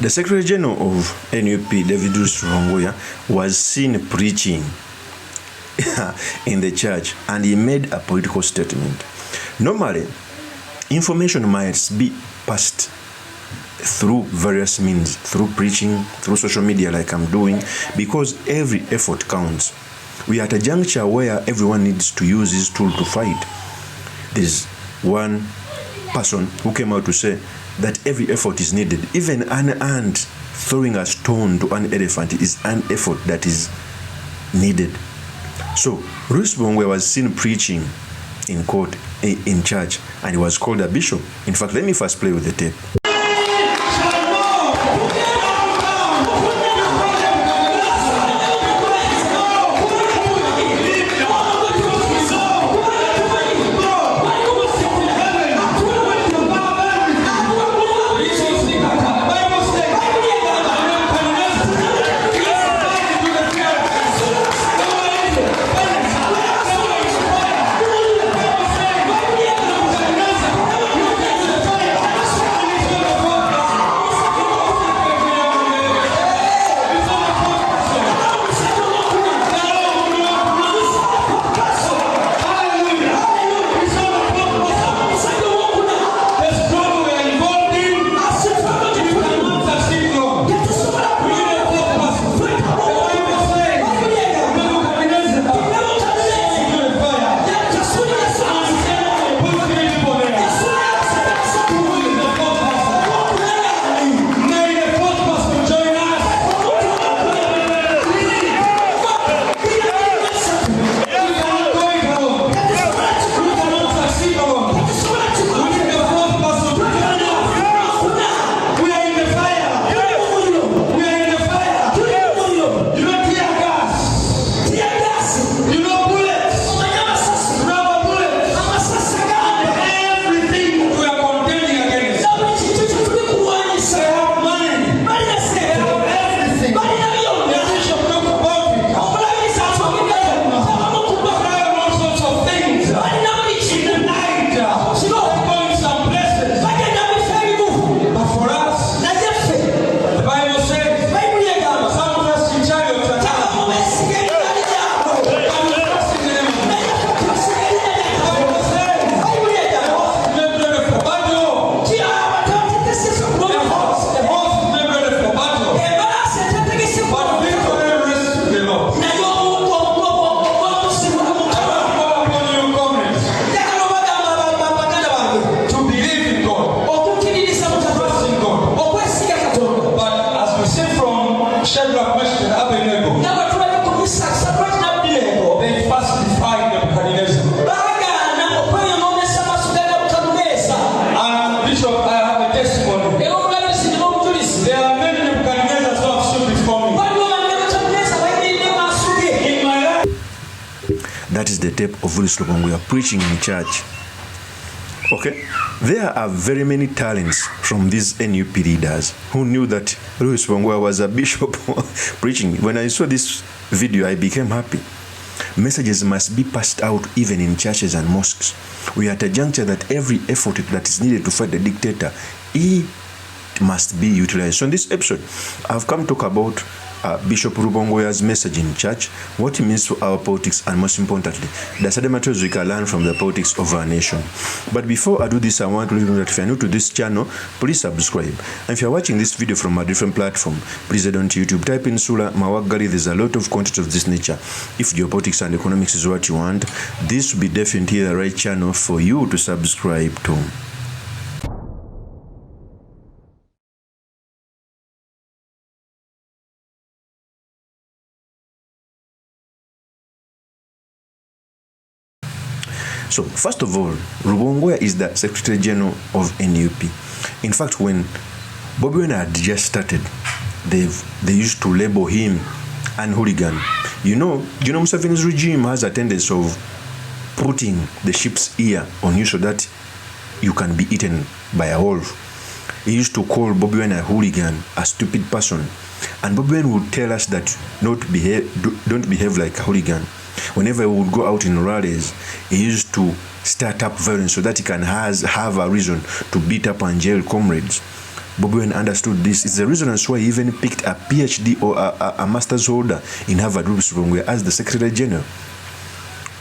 The Secretary General of NUP, David Lewis Rubongoya, was seen preaching in the church, and he made a political statement. Normally, information might be passed through various means, through preaching, through social media like I'm doing, because every effort counts. We are at a juncture where everyone needs to use this tool to fight. There's one person who came out to say that every effort is needed. Even an ant throwing a stone to an elephant is an effort that is needed. So Lewis Rubongoya was seen preaching in court, in church, and he was called a bishop. In fact, let me first play with the tape. That is the tape of Lewis Rubongoya preaching in church. Okay, there are very many talents from these NUP leaders who knew that Lewis Rubongoya was a bishop preaching. When I saw this video, I became happy. Messages must be passed out even in churches and mosques. We are at a juncture that every effort that is needed to fight the dictator, it must be utilized. So in this episode, I've come to talk about Bishop Rubongoya's message in church, what it means to our politics, and most importantly, the certain matters we can learn from the politics of our nation. But before I do this, I want to let you know that if you're new to this channel, please subscribe. And if you're watching this video from a different platform, please head on to YouTube, type in Sula Mawagali. There's a lot of content of this nature. If geopolitics and economics is what you want, this will be definitely the right channel for you to subscribe to. So, first of all, Rubongoya is the Secretary General of NUP. In fact, when Bobby Wine had just started, they used to label him an hooligan. You know MUSEVENI's regime has a tendency of putting the sheep's ear on you so that you can be eaten by a wolf. He used to call Bobby Wine a hooligan, a stupid person. And Bobby Wine would tell us that don't behave like a hooligan. Whenever he would go out in rallies, he used to start up violence so that he can have a reason to beat up and jail comrades. Bobi Wine understood this. It's the reason why he even picked a PhD or a master's holder in Harvard, Lewis Rubongoya, as the Secretary General.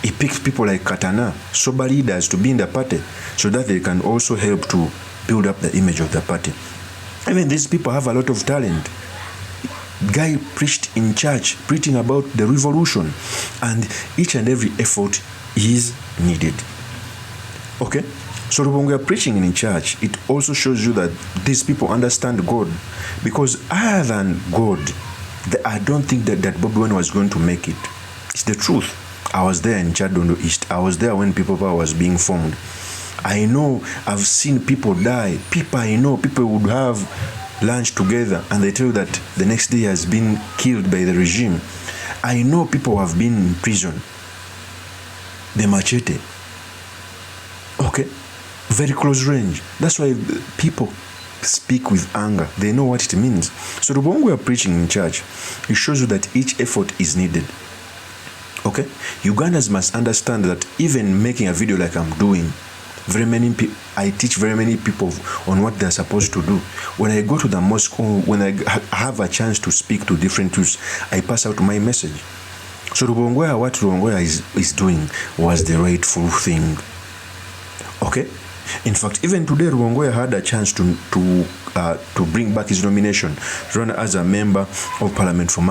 He picked people like Katana, sober leaders, to be in the party so that they can also help to build up the image of the party. Even these people have a lot of talent. Guy preached in church, preaching about the revolution, and each and every effort is needed. Okay? So when we are preaching in church, it also shows you that these people understand God. Because other than God, I don't think that Bobi Wine was going to make it. It's the truth. I was there in Chadondo East. I was there when People Power was being formed. I know, I've seen people die. People I know, people would have lunch together and they tell you that the next day has been killed by the regime. I know people have been in prison. The machete. Okay? Very close range. That's why people speak with anger. They know what it means. So the when we are preaching in church, it shows you that each effort is needed. Okay? Ugandans must understand that even making a video like I'm doing, I teach very many people on what they're supposed to do. When I go to the mosque, when I have a chance to speak to different youths, I pass out my message. So Rubongoya, what Rubongoya is doing was the rightful thing. Okay? In fact, even today, Rubongoya had a chance to bring back his nomination, to run as a member of parliament for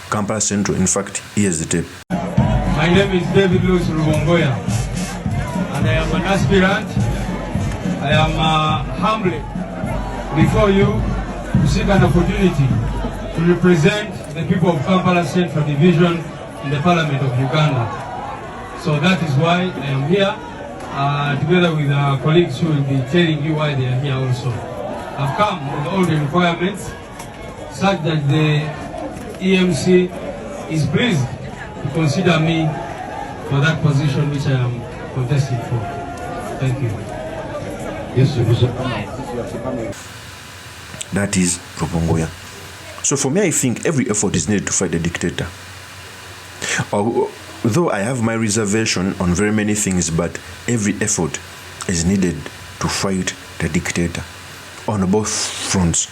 Kampala Central. In fact, here's the tape. My name is David Lewis Rubongoya, and I am an aspirant. I am humbly before you to seek an opportunity to represent the people of Kampala Central Division in the Parliament of Uganda. So that is why I am here. Together with our colleagues who will be telling you why they are here also. I've come with all the requirements such that the EMC is pleased to consider me for that position which I am contesting for. Thank you. Yes, sir. That is Rubongoya. So for me, I think every effort is needed to fight the dictator. Though I have my reservation on very many things, but every effort is needed to fight the dictator on both fronts,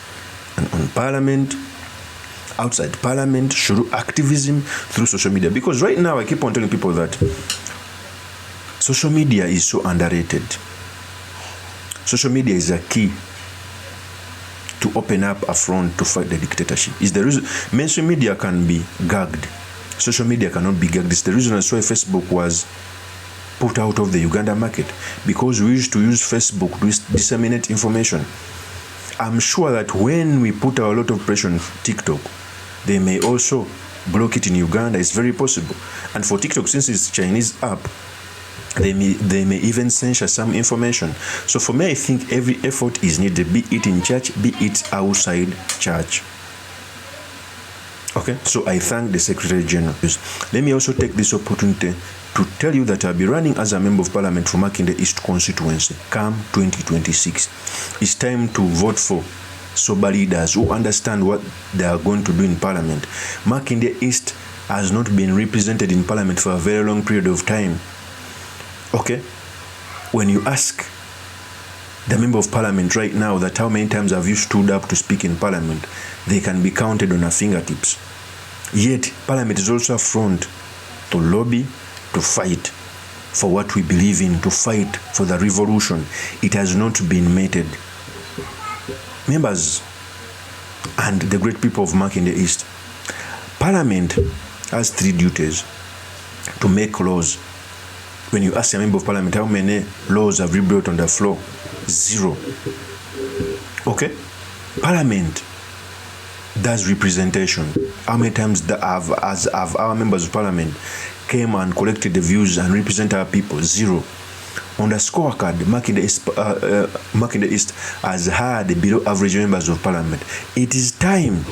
and on parliament, outside parliament, through activism, through social media. Because right now I keep on telling people that social media is so underrated. Social media is a key to open up a front to fight the dictatorship. Is the reason mainstream media can be gagged. Social media cannot be gagged. It's the reason that's why Facebook was put out of the Uganda market, because we used to use Facebook to disseminate information. I'm sure that when we put a lot of pressure on TikTok, they may also block it in Uganda. It's very possible. And for TikTok, since it's a Chinese app, they may even censor some information. So for me, I think every effort is needed, be it in church, be it outside church. Okay, so I thank the Secretary General. Let me also take this opportunity to tell you that I'll be running as a Member of Parliament for Makinde East constituency, come 2026. It's time to vote for sober leaders who understand what they are going to do in Parliament. Makinde East has not been represented in Parliament for a very long period of time. Okay, when you ask the Member of Parliament right now that how many times have you stood up to speak in Parliament, they can be counted on our fingertips. Yet, Parliament is also a front to lobby, to fight for what we believe in, to fight for the revolution. It has not been mated. Members and the great people of Makinde East, Parliament has 3 duties: to make laws. When you ask a Member of Parliament how many laws have you brought on the floor, 0. Okay? Parliament does representation. How many times have our members of Parliament came and collected the views and represent our people? 0. On the scorecard, Makinde East has had below average members of Parliament. It is time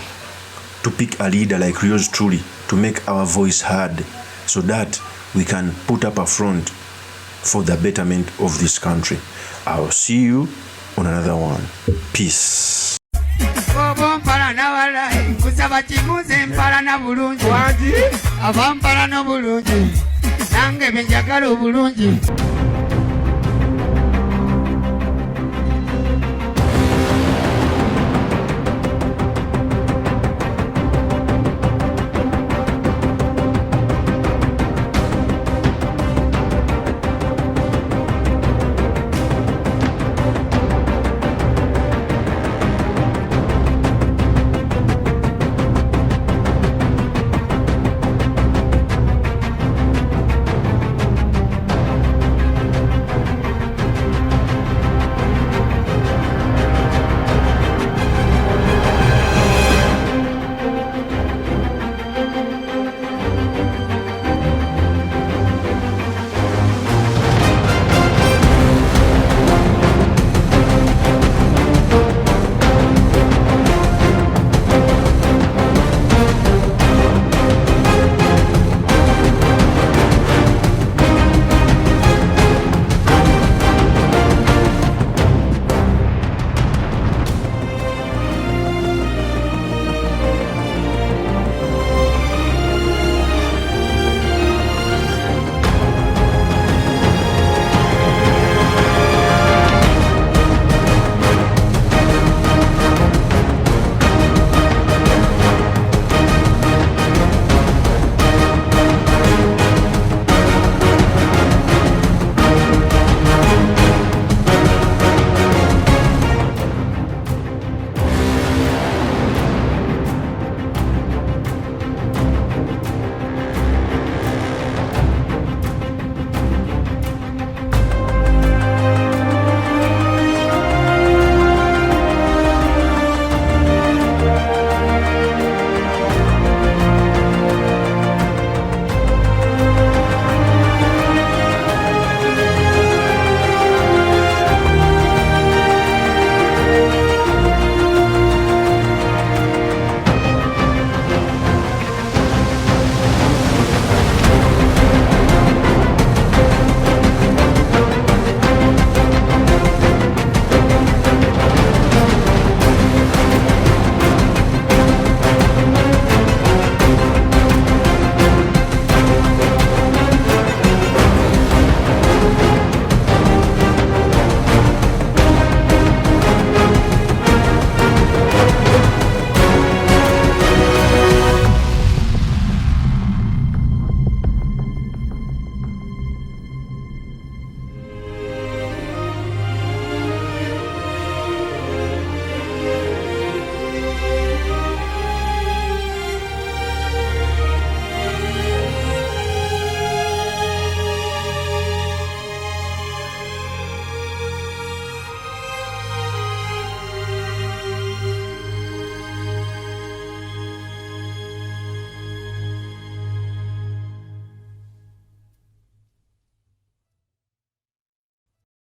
to pick a leader like yours truly to make our voice heard, so that we can put up a front for the betterment of this country. I'll see you on another one. Peace. Avampala no bulungi nange benjagala obulungi.